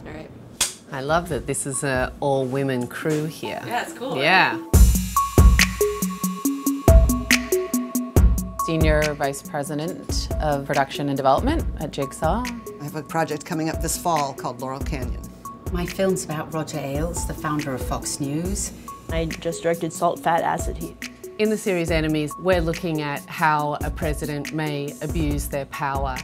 All right. I love that this is an all-women crew here. Yeah, it's cool. Yeah. Right? Senior Vice President of Production and Development at Jigsaw. I have a project coming up this fall called Laurel Canyon. My film's about Roger Ailes, the founder of Fox News. I just directed Salt, Fat, Acid, Heat. In the series Enemies, we're looking at how a president may abuse their power.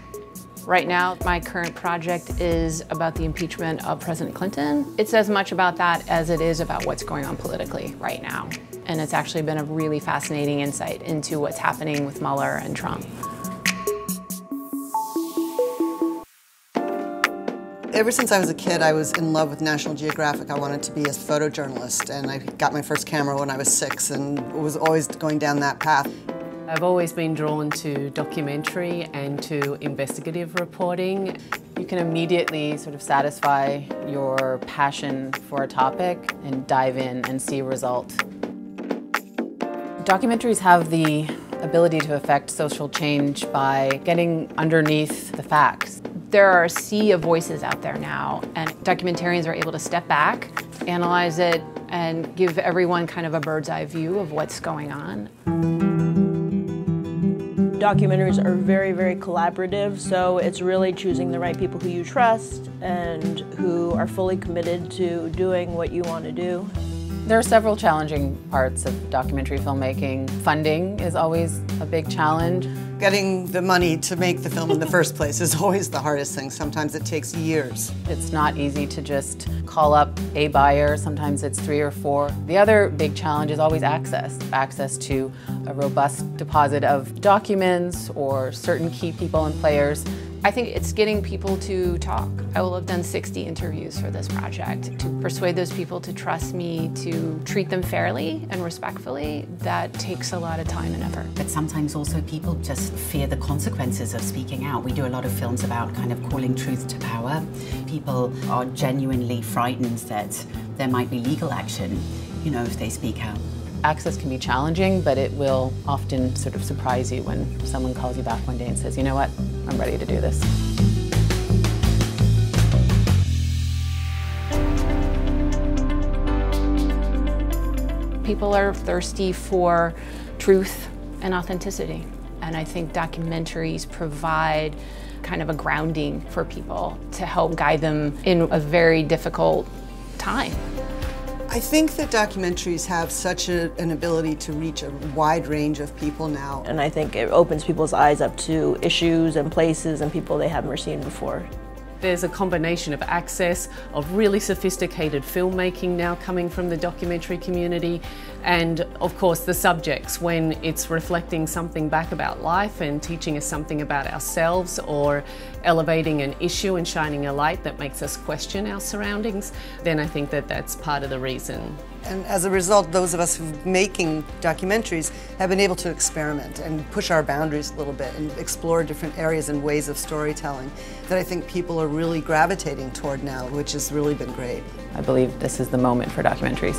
Right now, my current project is about the impeachment of President Clinton. It's as much about that as it is about what's going on politically right now. And it's actually been a really fascinating insight into what's happening with Mueller and Trump. Ever since I was a kid, I was in love with National Geographic. I wanted to be a photojournalist, and I got my first camera when I was 6 and was always going down that path. I've always been drawn to documentary and to investigative reporting. You can immediately sort of satisfy your passion for a topic and dive in and see a result. Documentaries have the ability to affect social change by getting underneath the facts. There are a sea of voices out there now, and documentarians are able to step back, analyze it, and give everyone kind of a bird's eye view of what's going on. Documentaries are very, very collaborative, so it's really choosing the right people who you trust and who are fully committed to doing what you want to do. There are several challenging parts of documentary filmmaking. Funding is always a big challenge. Getting the money to make the film in the first place is always the hardest thing. Sometimes it takes years. It's not easy to just call up a buyer. Sometimes it's 3 or 4. The other big challenge is always access. Access to a robust deposit of documents or certain key people and players. I think it's getting people to talk. I will have done 60 interviews for this project. To persuade those people to trust me, to treat them fairly and respectfully, that takes a lot of time and effort. But sometimes also people just fear the consequences of speaking out. We do a lot of films about kind of calling truth to power. People are genuinely frightened that there might be legal action, you know, if they speak out. Access can be challenging, but it will often sort of surprise you when someone calls you back one day and says, you know what, I'm ready to do this. People are thirsty for truth and authenticity, and I think documentaries provide kind of a grounding for people to help guide them in a very difficult time. I think that documentaries have such an ability to reach a wide range of people now. And I think it opens people's eyes up to issues and places and people they haven't seen before. There's a combination of access, of really sophisticated filmmaking now coming from the documentary community, and of course the subjects, when it's reflecting something back about life and teaching us something about ourselves, or elevating an issue and shining a light that makes us question our surroundings, then I think that that's part of the reason. And as a result, those of us who are making documentaries have been able to experiment and push our boundaries a little bit and explore different areas and ways of storytelling that I think people are really gravitating toward now, which has really been great. I believe this is the moment for documentaries.